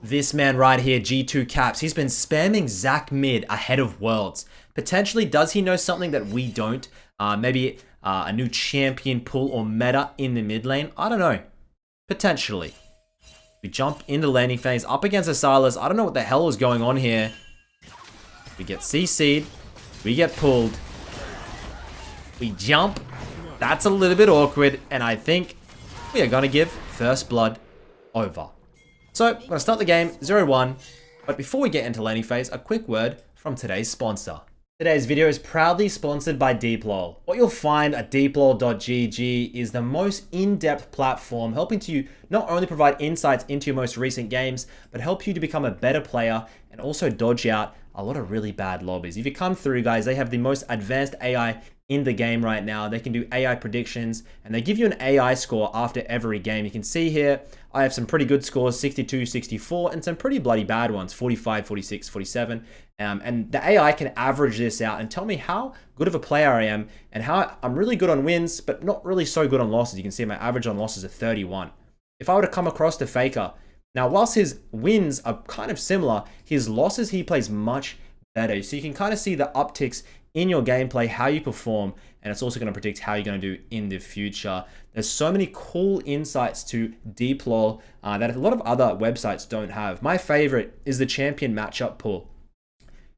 This man right here, G2 Caps, he's been spamming Zac mid ahead of Worlds. Potentially, does he know something that we don't? Maybe a new champion pool or meta in the mid lane? I don't know. Potentially. We jump in the landing phase up against a Silas. I don't know what the hell is going on here. We get CC'd. We get pulled. We jump. That's a little bit awkward. And I think we are going to give first blood over. So, I'm going to start the game 0-1. But before we get into landing phase, a quick word from today's sponsor. Today's video is proudly sponsored by DeepLol. What you'll find at deeplol.gg is the most in-depth platform helping to not only provide insights into your most recent games, but help you to become a better player and also dodge out a lot of really bad lobbies. If you come through, guys, they have the most advanced AI in the game right now. They can do AI predictions and they give you an AI score after every game. You can see here, I have some pretty good scores, 62, 64, and some pretty bloody bad ones, 45, 46, 47. And the AI can average this out and tell me how good of a player I am and how I'm really good on wins, but not really so good on losses. You can see my average on losses is 31. If I were to come across the Faker, now whilst his wins are kind of similar, his losses he plays much better. So you can kind of see the upticks in your gameplay, how you perform, and it's also going to predict how you're going to do in the future. There's so many cool insights to DeepLol that a lot of other websites don't have. My favorite is the champion matchup pool.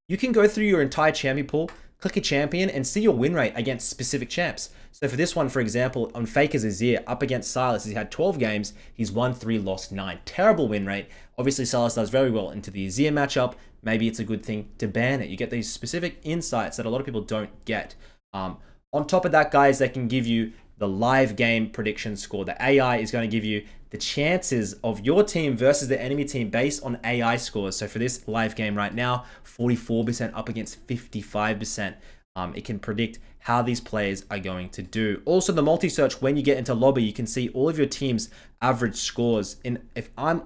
You can go through your entire champion pool, click a champion, and see your win rate against specific champs. So for this one, for example, on Faker's Azir, up against Silas, he had 12 games, he's won 3, lost 9. Terrible win rate. Obviously, Silas does very well into the Azir matchup. Maybe it's a good thing to ban it. You get these specific insights that a lot of people don't get. On top of that, guys, they can give you the live game prediction score. The AI is going to give you the chances of your team versus the enemy team based on AI scores. So for this live game right now, 44% up against 55%. It can predict how these players are going to do. Also, the multi-search, when you get into lobby, you can see all of your team's average scores. And if I'm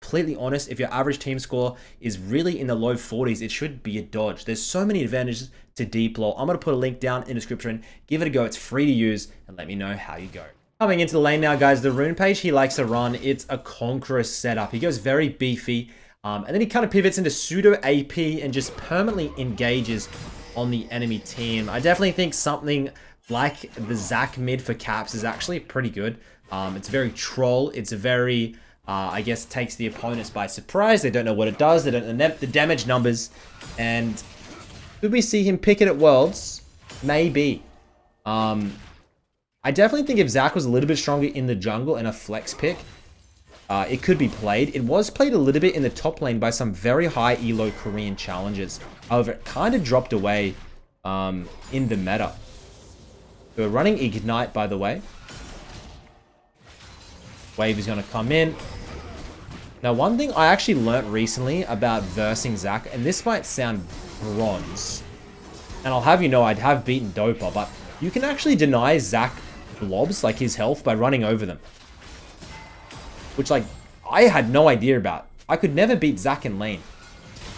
completely honest, if your average team score is really in the low 40s, it should be a dodge. There's so many advantages to DeepLol. I'm going to put a link down in the description. Give it a go. It's free to use and let me know how you go. Coming into the lane now, guys, the rune page he likes to run, it's a Conqueror's setup. He goes very beefy, and then he kind of pivots into pseudo AP and just permanently engages on the enemy team. I definitely think something like the Zac mid for Caps is actually pretty good. It's very troll. It's very, I guess, takes the opponents by surprise. They don't know what it does. They don't know the damage numbers. And could we see him pick it at Worlds? Maybe. I definitely think if Zac was a little bit stronger in the jungle and a flex pick, it could be played. It was played a little bit in the top lane by some very high elo Korean challengers. However, it kind of dropped away in the meta. So we're running Ignite, by the way. Wave is going to come in. Now, one thing I actually learnt recently about versing Zac, and this might sound bronze, and I'll have you know I'd have beaten Dopa, but you can actually deny Zac blobs, like his health, by running over them. Which, like, I had no idea about. I could never beat Zac in lane.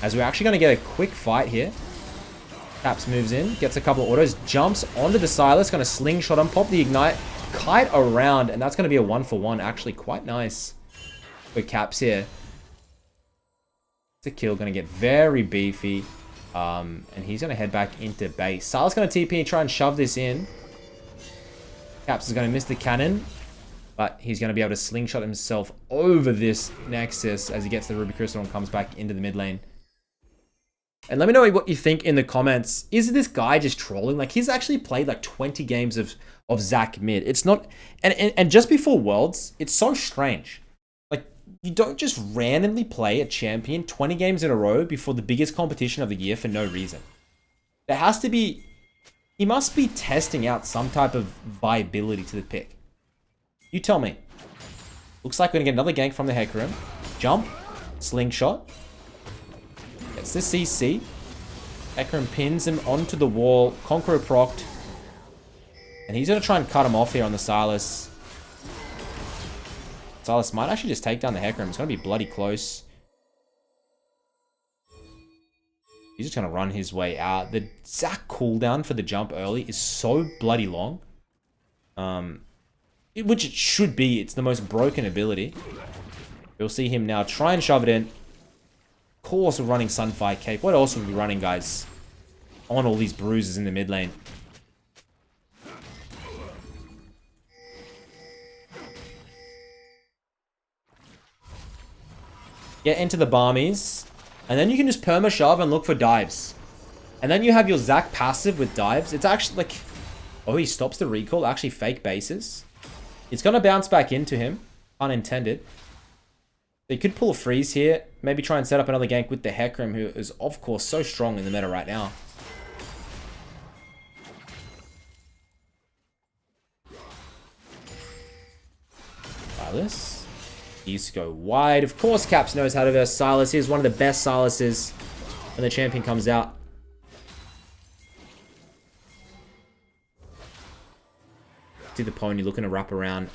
As we're actually going to get a quick fight here. Caps moves in, gets a couple of autos, jumps onto the Silas, going to slingshot him, pop the Ignite, kite around, and that's going to be a 1-for-1. Actually, quite nice for Caps here. It's a kill, going to get very beefy. And he's going to head back into base. Silas going to TP and try and shove this in. Caps is going to miss the cannon. But he's going to be able to slingshot himself over this Nexus as he gets the Ruby Crystal and comes back into the mid lane. And let me know what you think in the comments. Is this guy just trolling? Like, he's actually played like 20 games of Zac mid. It's not... And just before Worlds, it's so strange. Like, you don't just randomly play a champion 20 games in a row before the biggest competition of the year for no reason. There has to be... He must be testing out some type of viability to the pick. You tell me. Looks like we're going to get another gank from the Hecarim. Jump. Slingshot. Gets the CC. Hecarim pins him onto the wall. Conqueror procced. And he's going to try and cut him off here on the Silas. Silas might actually just take down the Hecarim. It's going to be bloody close. He's just going to run his way out. The Zac cooldown for the jump early is so bloody long. Which it should be. It's the most broken ability. You'll see him now try and shove it in. Of course we're running Sunfire Cape. What else would we be running, guys? I want all these bruises in the mid lane. Get into the Barmies. And then you can just perma shove and look for dives. And then you have your Zac passive with dives. It's actually like... Oh, he stops the recall. Actually fake bases. It's going to bounce back into him. Unintended. They could pull a freeze here. Maybe try and set up another gank with the Hecarim, who is, of course, so strong in the meta right now. Silas. Needs to go wide. Of course, Caps knows how to verse Silas. He's one of the best Silases when the champion comes out. See the pony looking to wrap around.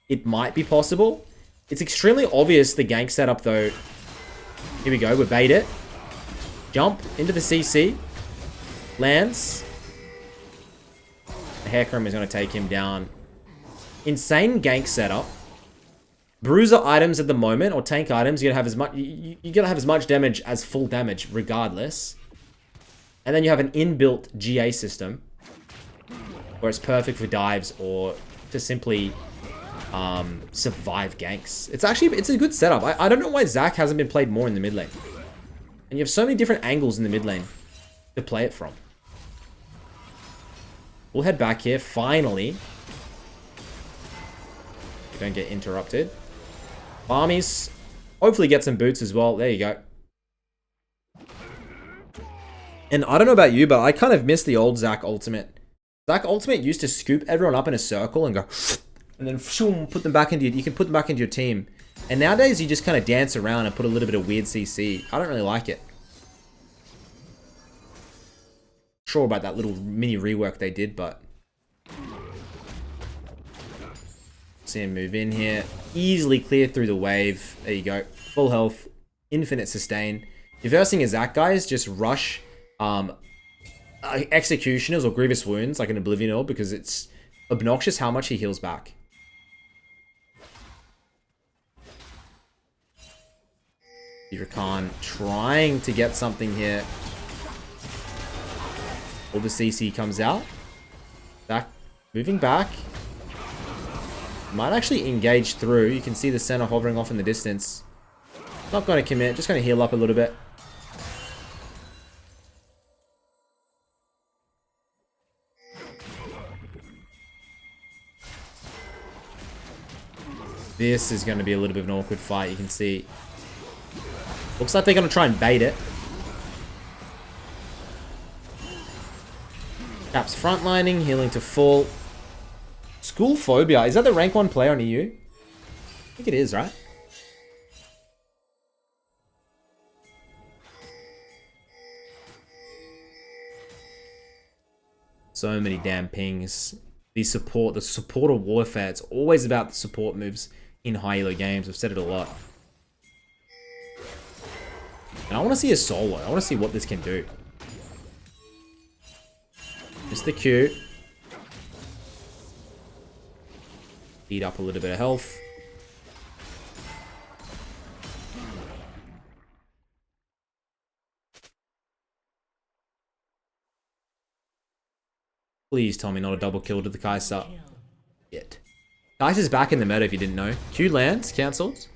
It might be possible. It's extremely obvious the gank setup, though. Here we go. We bait it. Jump into the CC. Lands. The Hecarim is going to take him down. Insane gank setup. Bruiser items at the moment, or tank items, you're gonna have as much. You're gonna have as much damage as full damage, regardless. And then you have an inbuilt GA system, where it's perfect for dives or to simply survive ganks. It's a good setup. I don't know why Zac hasn't been played more in the mid lane. And you have so many different angles in the mid lane to play it from. We'll head back here finally. We don't get interrupted. Armies. Hopefully get some boots as well. There you go. And I don't know about you, but I kind of miss the old Zac ultimate. Zac ultimate used to scoop everyone up in a circle and go... And then put them back into you can put them back into your team. And nowadays you just kind of dance around and put a little bit of weird CC. I don't really like it. Sure about that little mini rework they did, but... See him move in here. Easily clear through the wave. There you go. Full health. Infinite sustain. If you're versing a Zac, guys, just rush Executioners or Grievous Wounds like an Oblivion Orb, because it's obnoxious how much he heals back. Rakan trying to get something here. All the CC comes out. Back, moving back. Might actually engage through. You can see the center hovering off in the distance. Not going to commit. Just going to heal up a little bit. This is going to be a little bit of an awkward fight. You can see. Looks like they're going to try and bait it. Caps frontlining. Healing to full. School Phobia. Is that the rank 1 player on EU? I think it is, right? So many damn pings. The supporter warfare. It's always about the support moves in high elo games. I've said it a lot. And I want to see a solo. I want to see what this can do. Just the Q. Eat up a little bit of health. Please tell me not a double kill to the Kai'Sa. Yet. Kai'Sa's back in the meta if you didn't know. Q lands, cancelled.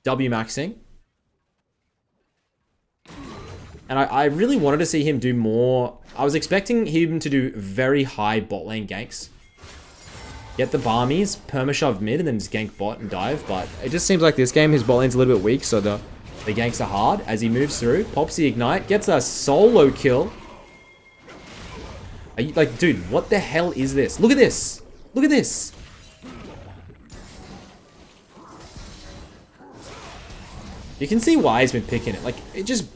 W maxing. And I really wanted to see him do more. I was expecting him to do very high bot lane ganks. Get the Barmies, perma-shove mid, and then just gank bot and dive. But it just seems like this game, his bot lane's a little bit weak, so the ganks are hard as he moves through. Pops the ignite, gets a solo kill. Are you, like, dude, what the hell is this? Look at this. Look at this. You can see why he's been picking it. Like, it just...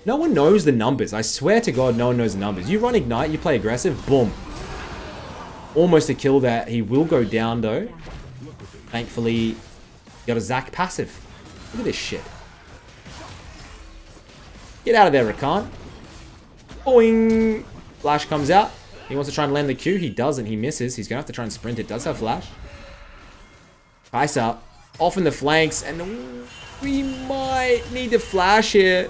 No one knows the numbers. I swear to God, no one knows the numbers. You run Ignite, you play aggressive, boom. Almost a kill there. He will go down, though. Thankfully, got a Zac passive. Look at this shit. Get out of there, Rakan. Boing! Flash comes out. He wants to try and land the Q. He doesn't. He misses. He's going to have to try and sprint it. Does have Flash. Kai'Sa Off in the flanks, and we might need to flash here.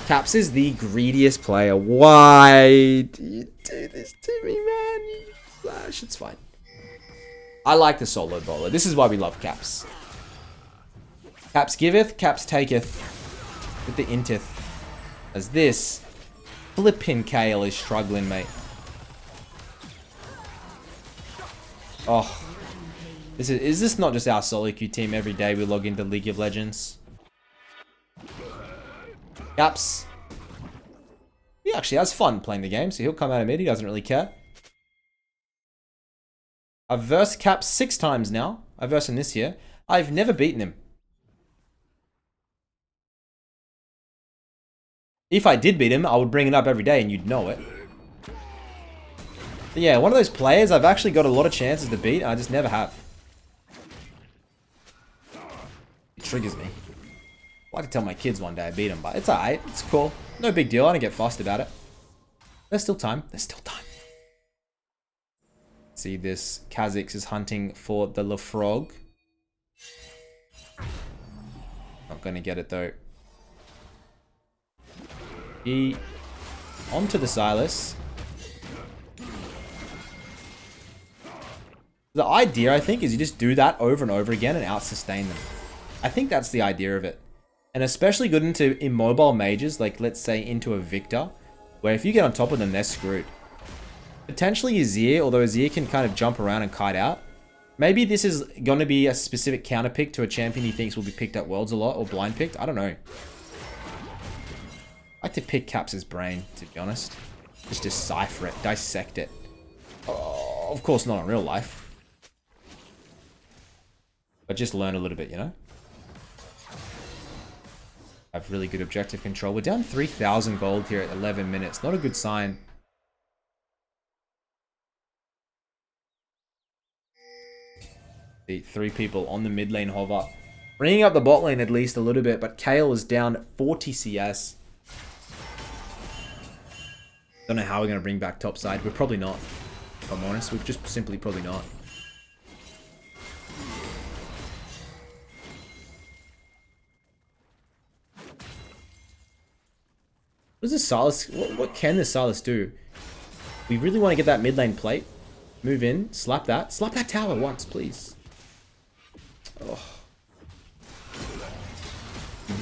Caps is the greediest player. Why do you do this to me, man? You flash, it's fine. I like the solo bowler. This is why we love Caps. Caps giveth, Caps taketh. With the intith. As this flippin' Kale is struggling, mate. Oh. Is this not just our solo queue team every day we log into League of Legends? Caps. He actually has fun playing the game, so he'll come out of mid. He doesn't really care. I've versed Caps 6 times now. I've versed him this year. I've never beaten him. If I did beat him, I would bring it up every day and you'd know it. But yeah, one of those players I've actually got a lot of chances to beat, and I just never have. It triggers me. I'd like to tell my kids one day I beat him, but it's alright. It's cool. No big deal. I don't get fussed about it. There's still time. There's still time. See this. Kha'Zix is hunting for the LaFrog. Not going to get it though. He onto the Silas. The idea, I think, is you just do that over and over again and out-sustain them. I think that's the idea of it. And especially good into immobile mages, like let's say into a Victor, where if you get on top of them, they're screwed. Potentially Azir, although Azir can kind of jump around and kite out. Maybe this is going to be a specific counter pick to a champion he thinks will be picked at Worlds a lot, or blind picked. I don't know. I like to pick Caps' brain, to be honest. Just decipher it, dissect it. Oh, of course not in real life. But just learn a little bit, you know? Have really good objective control. We're down 3,000 gold here at 11 minutes. Not a good sign. The 3 people on the mid lane hover. Bringing up the bot lane at least a little bit, but Kale is down 40 CS. Don't know how we're going to bring back top side. We're probably not, if I'm honest. We're just simply probably not. What does this Silas... What can this Silas do? We really want to get that mid lane plate. Move in. Slap that. Slap that tower once, please. Oh.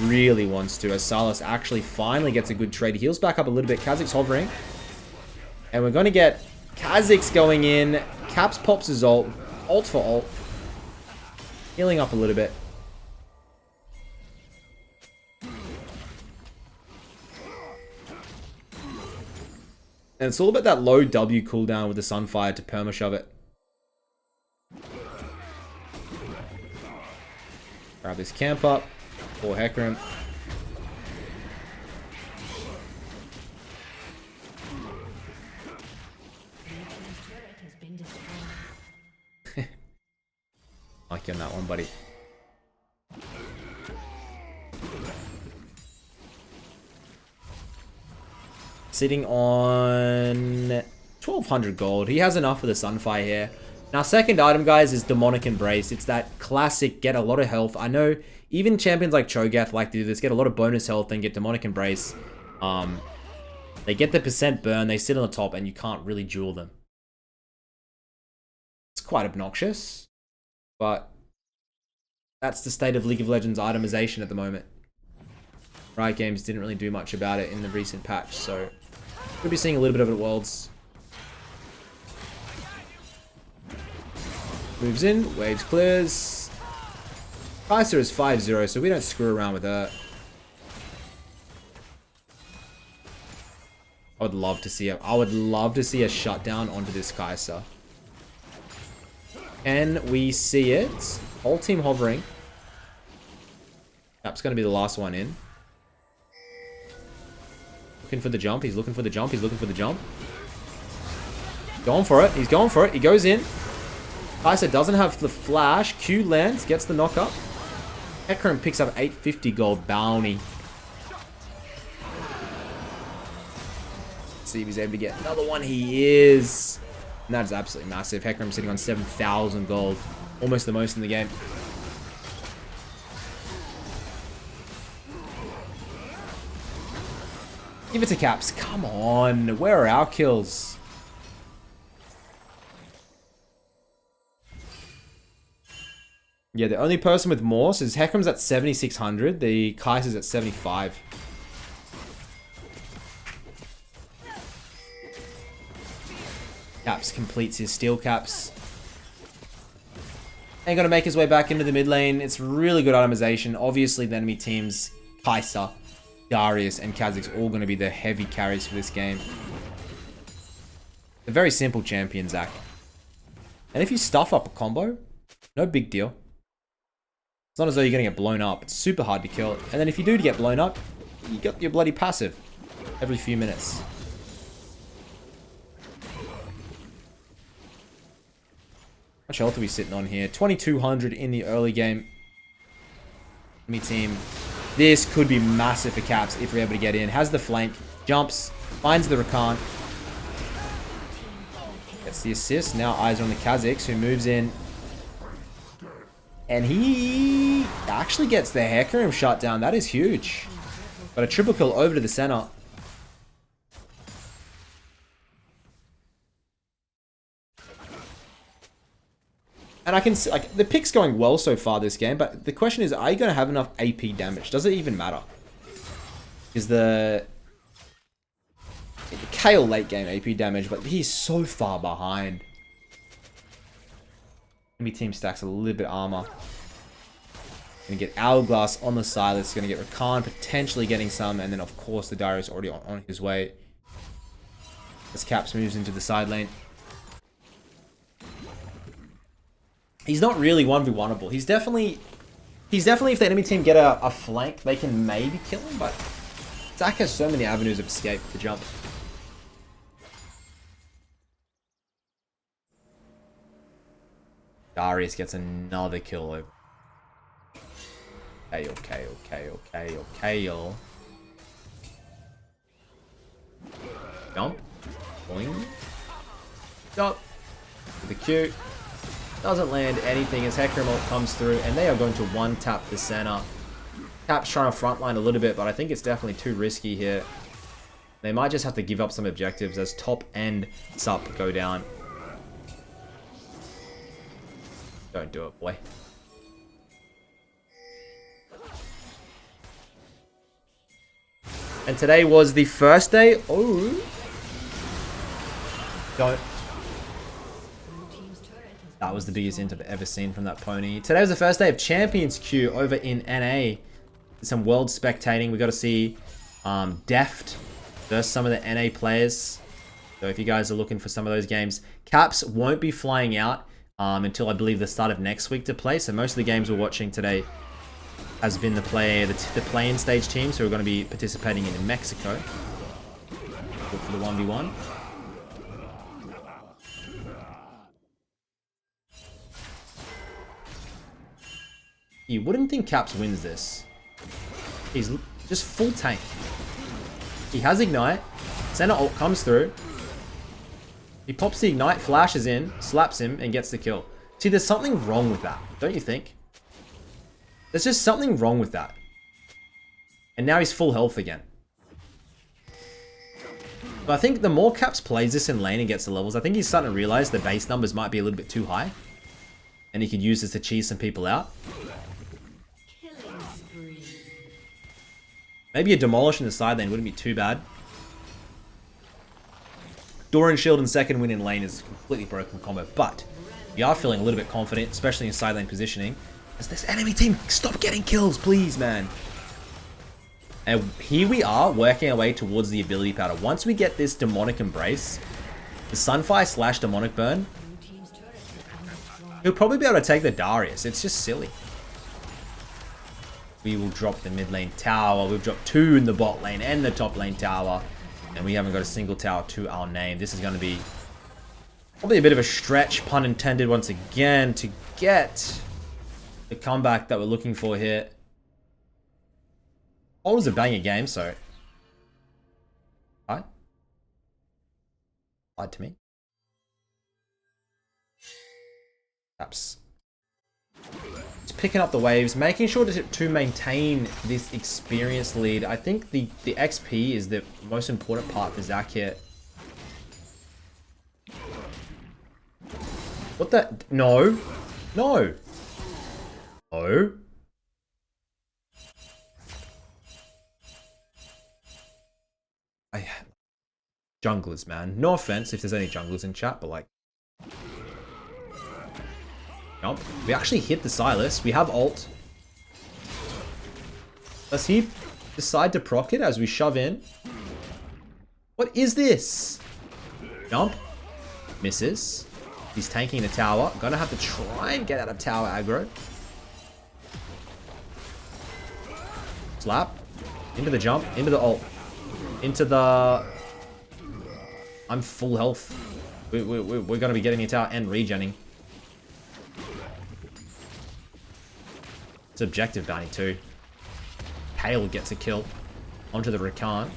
Really wants to, as Silas actually finally gets a good trade. He heals back up a little bit. Kha'Zix hovering. And we're going to get Kha'Zix going in. Caps pops his ult. Ult for ult. Healing up a little bit. And it's all about that low W cooldown with the Sunfire to perma-shove it. Grab this camp up. For Hecarim. Like you on that one, buddy. Sitting on 1,200 gold. He has enough for the Sunfire here. Now, second item, guys, is Demonic Embrace. It's that classic get a lot of health. I know even champions like Cho'Gath like to do this. Get a lot of bonus health and get Demonic Embrace. They get the percent burn. They sit on the top and you can't really duel them. It's quite obnoxious. But that's the state of League of Legends itemization at the moment. Riot Games didn't really do much about it in the recent patch. So we'll be seeing a little bit of it at Worlds. Moves in, waves clears. Kai'Sa is 5-0, so we don't screw around with her. I would love to see a shutdown onto this Kai'Sa. Can we see it? Whole team hovering. That's going to be the last one in. Looking for the jump. He's looking for the jump. He's looking for the jump. Going for it. He's going for it. He goes in. Kai'Sa doesn't have the flash. Q lands, gets the knock up. Hecarim picks up 850 gold bounty. Let's see if he's able to get another one. He is. And that is absolutely massive. Hecarim sitting on 7,000 gold. Almost the most in the game. Give it to Caps. Come on. Where are our kills? Yeah, the only person with more is Hecarim's at 7,600. The Kaiser's at 75. Caps completes his steel caps. Ain't gonna make his way back into the mid lane. It's really good itemization. Obviously, the enemy team's Kaiser, Darius, and Kha'Zix all gonna be the heavy carries for this game. A very simple champion, Zach. And if you stuff up a combo, no big deal. It's not as though you're gonna get blown up. It's super hard to kill. And then if you do get blown up, you got your bloody passive every few minutes. How much health are we sitting on here? 2,200 in the early game. Enemy team. This could be massive for Caps if we're able to get in. Has the flank. Jumps. Finds the Rakan. Gets the assist. Now eyes on the Kha'Zix, who moves in. And he actually gets the Hecarim shut down. That is huge. But a triple kill over to the center. And I can see, like, the pick's going well so far this game, but the question is, are you going to have enough AP damage? Does it even matter? Is the Kale late game AP damage, but he's so far behind. Enemy team stacks a little bit armor. Gonna get Hourglass on the side. That's gonna get Rakan potentially getting some, and then of course the Darius already on his way. As Caps moves into the side lane. He's not really 1v1able. He's definitely if the enemy team get a flank, they can maybe kill him, but Zach has so many avenues of escape to jump. Darius gets another kill over. Okay. Jump. Boing. Jump. With the Q. Doesn't land anything as Hecarim ult comes through, and they are going to one-tap the center. Cap's trying to frontline a little bit, but I think it's definitely too risky here. They might just have to give up some objectives as top and sup go down. Don't do it, boy. And today was the first day. Oh. Don't. That was the biggest int I've ever seen from that pony. Today was the first day of Champions Queue over in NA. Some world spectating. We got to see Deft versus some of the NA players. So if you guys are looking for some of those games, Caps won't be flying out until I believe the start of next week to play. So most of the games we're watching today has been the play-in stage teams who are going to be participating in Mexico. Look for the 1v1. You wouldn't think Caps wins this. He's just full tank. He has Ignite. Center ult comes through. He pops the Ignite, flashes in, slaps him, and gets the kill. See, there's something wrong with that, don't you think? There's just something wrong with that. And now he's full health again. But I think the more Caps plays this in lane and gets the levels, I think he's starting to realize the base numbers might be a little bit too high. And he could use this to cheese some people out. Maybe a demolish in the side lane wouldn't be too bad. Doran Shield and second win in lane is a completely broken combo, but we are feeling a little bit confident, especially in side lane positioning. As this enemy team, stop getting kills, please, man. And here we are, working our way towards the ability powder. Once we get this demonic embrace, the Sunfire / demonic burn, he'll probably be able to take the Darius. It's just silly. We will drop the mid lane tower. We've dropped 2 in the bot lane and the top lane tower. And we haven't got a single tower to our name. This is going to be probably a bit of a stretch, pun intended, once again, to get the comeback that we're looking for here. Oh, it was a banger game, so. Hi. Lied to me. Caps Just picking up the waves, making sure to maintain this experience lead. I think the XP is the most important part for Zach here. What the? No. No. No. Junglers, man. No offense if there's any junglers in chat, but like... Jump. We actually hit the Silas. We have ult. Does he decide to proc it as we shove in? What is this? Jump. Misses. He's tanking the tower. Gonna have to try and get out of tower aggro. Slap. Into the jump. Into the ult. Into the... I'm full health. We're going to be getting the tower and regenning. It's objective bounty too. Kale gets a kill. Onto the Rakan.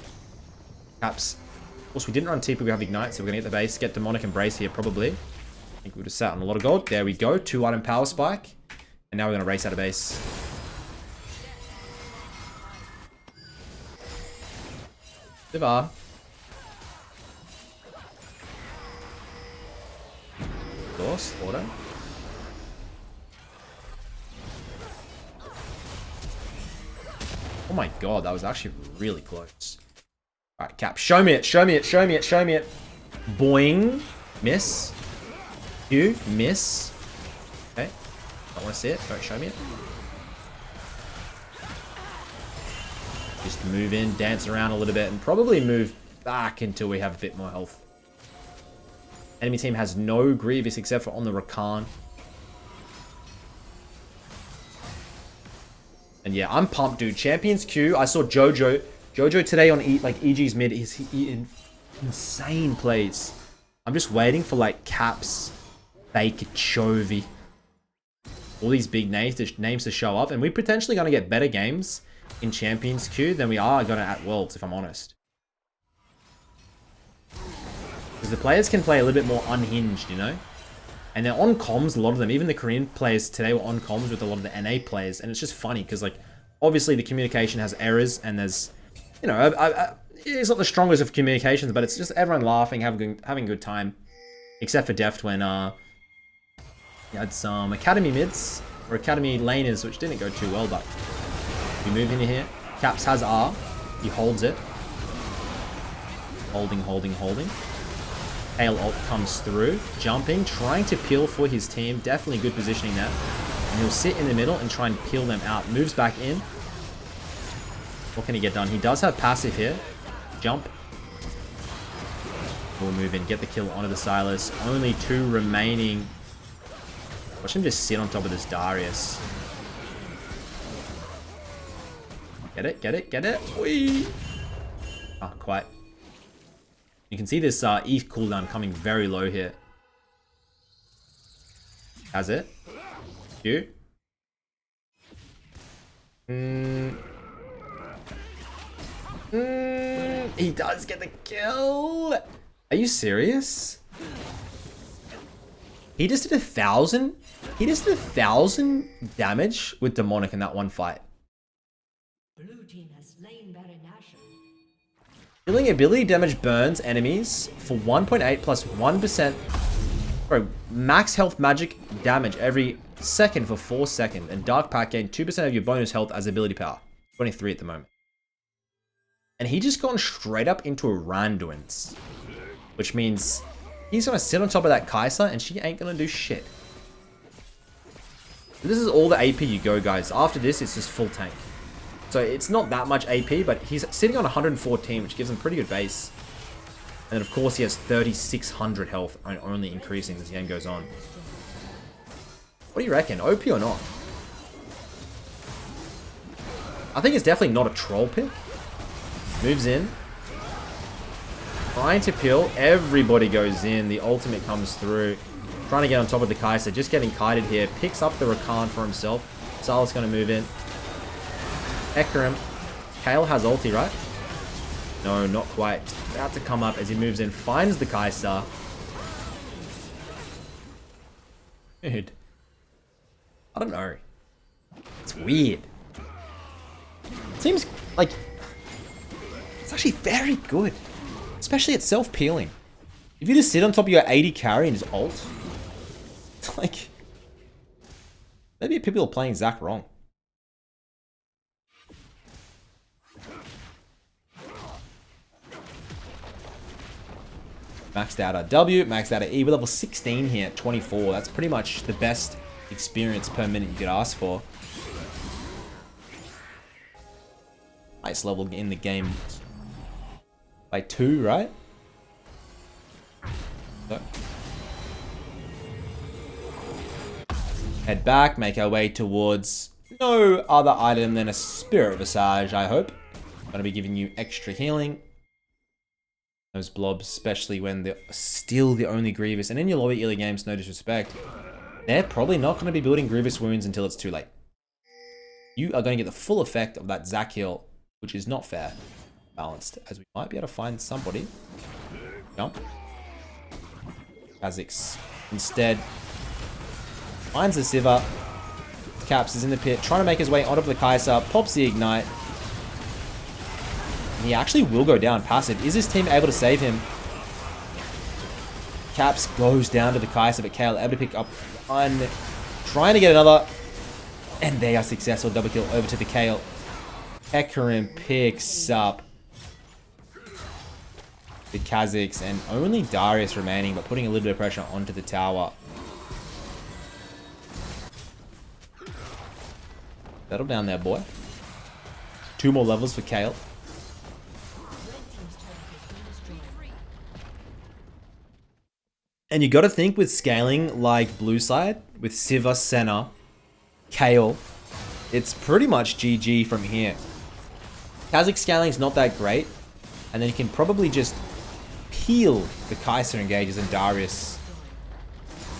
Caps. Of course, we didn't run TP. We have Ignite, so we're going to get the base. Get Demonic Embrace here, probably. I think we would have sat on a lot of gold. There we go. 2-item Power Spike. And now we're going to race out of base. Diva. Slaughter. Oh my god, that was actually really close. Alright, Cap. Show me it, show me it, show me it, show me it. Boing. Miss. You. Miss. Okay. Don't want to see it. Don't show me it. Just move in, dance around a little bit, and probably move back until we have a bit more health. Enemy team has no Grievous except for on the Rakan. And yeah, I'm pumped, dude. Champions Q. I saw Jojo. Jojo today on EG's mid is in insane plays. I'm just waiting for like Caps, Baker, Chovy. All these big names to show up. And we're potentially going to get better games in Champions Q than we are going to at Worlds, if I'm honest. Because the players can play a little bit more unhinged, you know? And they're on comms, a lot of them. Even the Korean players today were on comms with a lot of the NA players. And it's just funny because, like, obviously the communication has errors and there's, you know, it's not the strongest of communications, but it's just everyone laughing, having a good time. Except for Deft when you had some Academy mids or Academy laners, which didn't go too well, but we move in here. Caps has R. He holds it. Holding, holding, holding. Hail ult comes through, jumping, trying to peel for his team. Definitely good positioning there. And he'll sit in the middle and try and peel them out. Moves back in. What can he get done? He does have passive here. Jump. We'll move in, get the kill onto the Silas. Only 2 remaining. Watch him just sit on top of this Darius. Get it, get it, get it. Whee! Ah, quite. You can see this E cooldown coming very low here. Has it? Q. He does get the kill. Are you serious? He just did 1,000. He just did 1,000 damage with Demonic in that one fight. Blue team has slain Baron Nashor. Dealing ability damage burns enemies for 1.8 plus 1%. Bro, max health magic damage every second for 4 seconds. And Dark Pack gain 2% of your bonus health as ability power. 23 at the moment. And he just gone straight up into a Randuin's. Which means he's going to sit on top of that Kai'Sa and she ain't going to do shit. This is all the AP you go, guys. After this, it's just full tank. So it's not that much AP, but he's sitting on 114, which gives him pretty good base. And then, of course, he has 3,600 health, and only increasing as the game goes on. What do you reckon? OP or not? I think it's definitely not a troll pick. Moves in. Trying to peel. Everybody goes in. The ultimate comes through. Trying to get on top of the Kai'Sa. Just getting kited here. Picks up the Rakan for himself. Sal's going to move in. Ekram. Kale has ulti, right? No, not quite. About to come up as he moves in. Finds the Kai'Sa. Dude. I don't know. It's weird. Seems like it's actually very good. Especially at self-peeling. If you just sit on top of your 80 carry and just ult, it's like maybe people are playing Zac wrong. Maxed out our W, maxed out our E. We're level 16 here at 24. That's pretty much the best experience per minute you could ask for. Highest level in the game by 2, right? So. Head back, make our way towards no other item than a Spirit Visage, I hope. I'm going to be giving you extra healing. Those blobs, especially when they're still the only Grievous. And in your lower early games, no disrespect, they're probably not going to be building Grievous wounds until it's too late. You are going to get the full effect of that Zac heal, which is not fair. Balanced, as we might be able to find somebody. Jump. Kha'Zix instead finds the Sivir. Caps is in the pit, trying to make his way onto the Kai'Sa, pops the Ignite. He actually will go down passive. Is his team able to save him? Caps goes down to the Kai'Sa, but Kayle able to pick up one. Trying to get another. And they are successful. Double kill over to the Kayle. Hecarim picks up the Kha'Zix, and only Darius remaining, but putting a little bit of pressure onto the tower. Settle down there, boy. 2 more levels for Kayle. And you got to think with scaling like blue side, with Sivir, Senna, Kayle, it's pretty much GG from here. Kha'Zix scaling is not that great, and then you can probably just peel the Kai'Sa engages and Darius.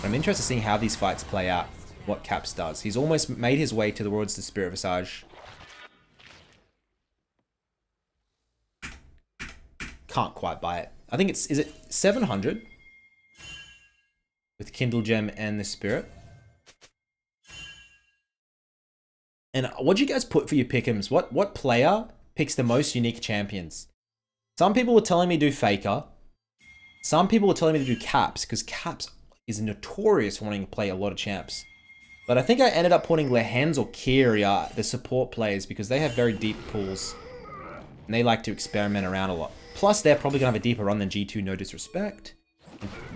But I'm interested in seeing how these fights play out, what Caps does. He's almost made his way towards the Spirit Visage. Can't quite buy it. I think it's, is it 700? With Kindle Gem and the Spirit. And what do you guys put for your pick'ems? What player picks the most unique champions? Some people were telling me to do Faker. Some people were telling me to do Caps, because Caps is notorious for wanting to play a lot of champs. But I think I ended up putting Lehens or Kyria, the support players, because they have very deep pools. And they like to experiment around a lot. Plus, they're probably going to have a deeper run than G2, no disrespect.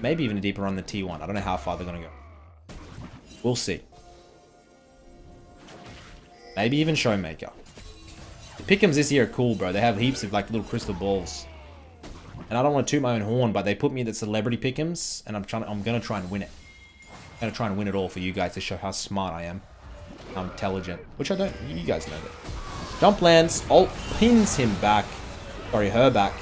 Maybe even a deeper run than T1. I don't know how far they're going to go. We'll see. Maybe even Showmaker. The pick'ems this year are cool, bro. They have heaps of like little crystal balls. And I don't want to toot my own horn, but they put me in the celebrity pick'ems, and I'm going to try and win it. I'm going to try and win it all for you guys to show how smart I am. I'm intelligent. Which I don't, you guys know that. Jump lands, ult pins him back. Sorry, her back.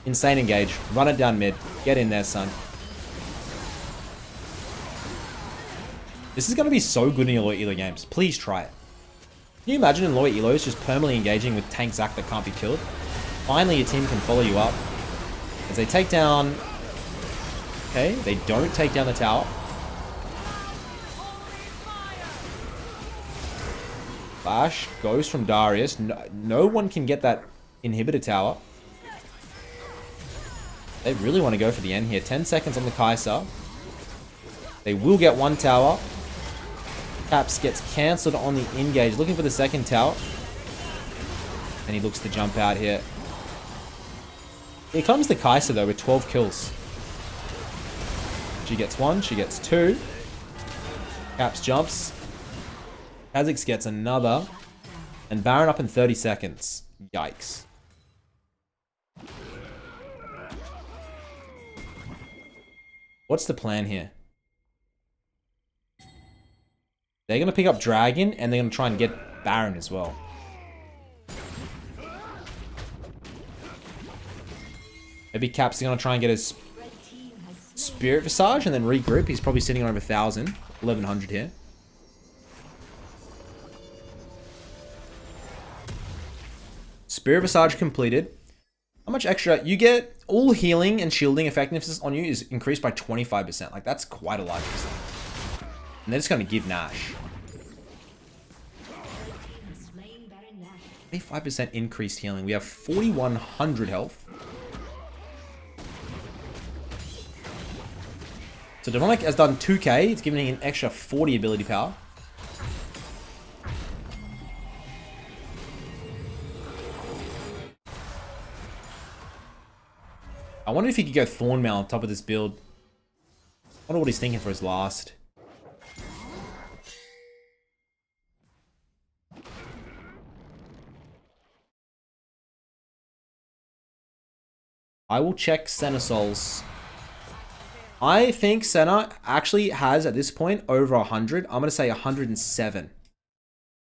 Insane engage. Run it down mid. Get in there, son. This is going to be so good in your low elo games. Please try it. Can you imagine in low elos just permanently engaging with tank Zac that can't be killed? Finally, your team can follow you up. As they take down... Okay, they don't take down the tower. Flash goes from Darius. No one can get that inhibitor tower. They really want to go for the end here. 10 seconds on the Kai'Sa. They will get one tower. Caps gets cancelled on the engage. Looking for the second tower. And he looks to jump out here. Here comes the Kai'Sa though with 12 kills. She gets 1. She gets 2. Caps jumps. Kha'Zix gets another. And Baron up in 30 seconds. Yikes. What's the plan here? They're going to pick up Dragon, and they're going to try and get Baron as well. Maybe Caps is going to try and get his Spirit Visage and then regroup. He's probably sitting on over 1,000. 1,100 here. Spirit Visage completed. How much extra? You get all healing and shielding effectiveness on you is increased by 25%. Like, that's quite a large percent. And they're just going to give Nash. Slain Baron Nash. 25% increased healing. We have 4,100 health. So Demonic has done 2k. It's giving an extra 40 ability power. I wonder if he could go Thornmail on top of this build. I wonder what he's thinking for his last. I will check Senna Souls. I think Senna actually has, at this point, over 100. I'm going to say 107.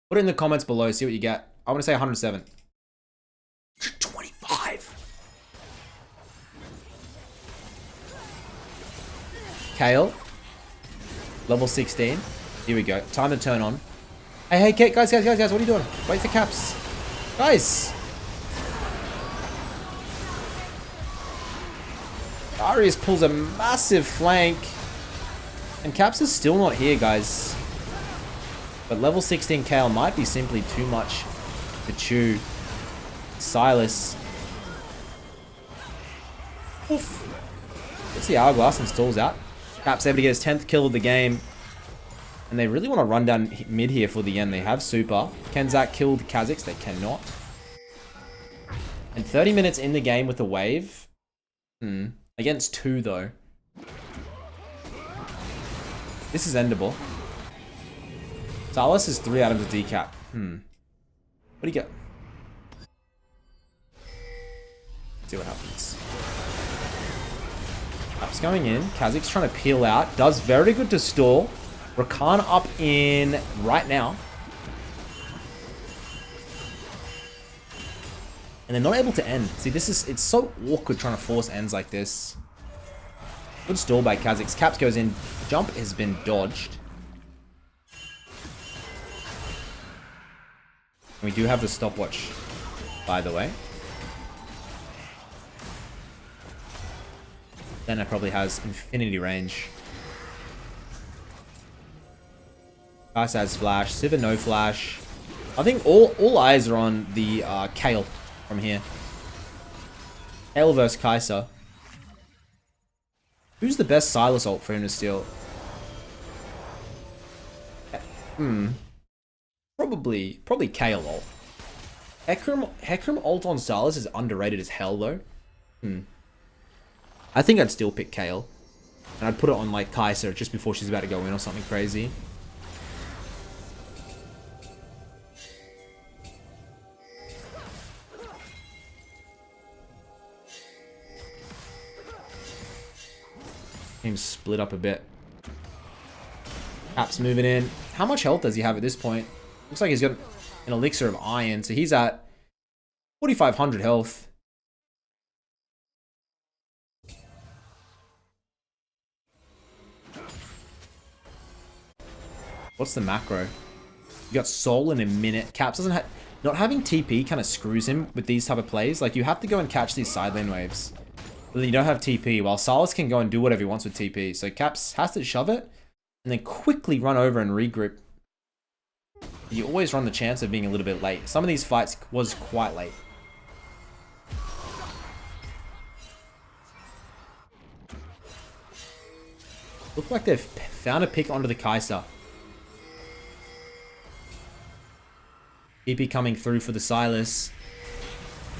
Put it in the comments below, see what you get. I'm going to say 107. 25. Kale. Level 16. Here we go. Time to turn on. Hey, guys, what are you doing? Wait for caps. Guys. Darius pulls a massive flank. And Caps is still not here, guys. But level 16 Kale might be simply too much to chew. Silas. Oof. Gets the Hourglass and stalls out. Caps able to get his 10th kill of the game. And they really want to run down mid here for the end. They have super. Can Zach kill the Kha'Zix? They cannot. And 30 minutes in the game with a wave. Against 2, though. This is endable. Salas is 3 items of decap. What do you get? See what happens. Cap's going in. Kha'Zix trying to peel out. Does very good to stall. Rakan up in right now. And they're not able to end. See, it's so awkward trying to force ends like this. Good stall by Kha'Zix. Caps goes in. Jump has been dodged. And we do have the stopwatch, by the way. Then it probably has infinity range. Kai'Sa has flash. Sivir no flash. I think all eyes are on the Kale from here. Kale versus Kai'Sa. Who's the best Silas ult for him to steal? Probably Kale ult. Hecarim ult on Silas is underrated as hell though. I think I'd still pick Kale. And I'd put it on like Kai'Sa just before she's about to go in or something crazy. Team's split up a bit. Cap's moving in. How much health does he have at this point? Looks like he's got an elixir of iron. So he's at 4,500 health. What's the macro? You got Soul in a minute. Caps doesn't have... Not having TP kind of screws him with these type of plays. Like, you have to go and catch these side lane waves. But then you don't have TP, while Silas can go and do whatever he wants with TP. So Caps has to shove it, and then quickly run over and regroup. You always run the chance of being a little bit late. Some of these fights was quite late. Look like they've found a pick onto the Kai'Sa. TP coming through for the Silas.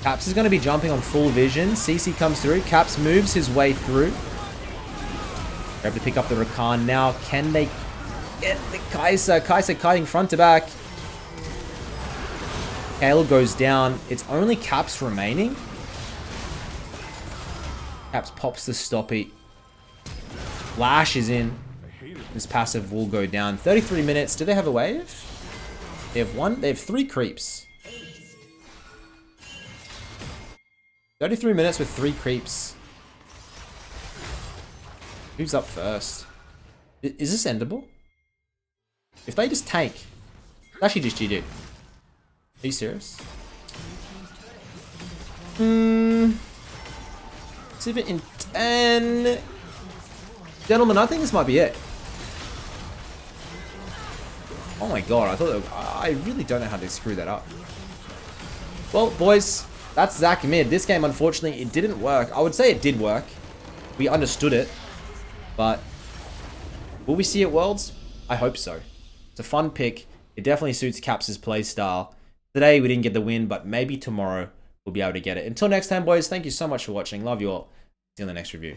Caps is going to be jumping on full vision. CC comes through. Caps moves his way through. They're able to pick up the Rakan now. Can they get the Kai'Sa? Kai'Sa kiting front to back. Kale goes down. It's only Caps remaining. Caps pops the stoppy. Flash is in. This passive will go down. 33 minutes. Do they have a wave? They have one. They have 3 creeps. 33 minutes with 3 creeps. Who's up first? Is this endable? If they just tank... It's actually just GG. Are you serious? Sivir in 10... Gentlemen, I think this might be it. Oh my god, I thought I really don't know how to screw that up. Well, boys, that's Zac mid. This game, unfortunately, it didn't work. I would say it did work. We understood it. But will we see it Worlds? I hope so. It's a fun pick. It definitely suits Caps' playstyle. Today, we didn't get the win, but maybe tomorrow we'll be able to get it. Until next time, boys, thank you so much for watching. Love you all. See you in the next review.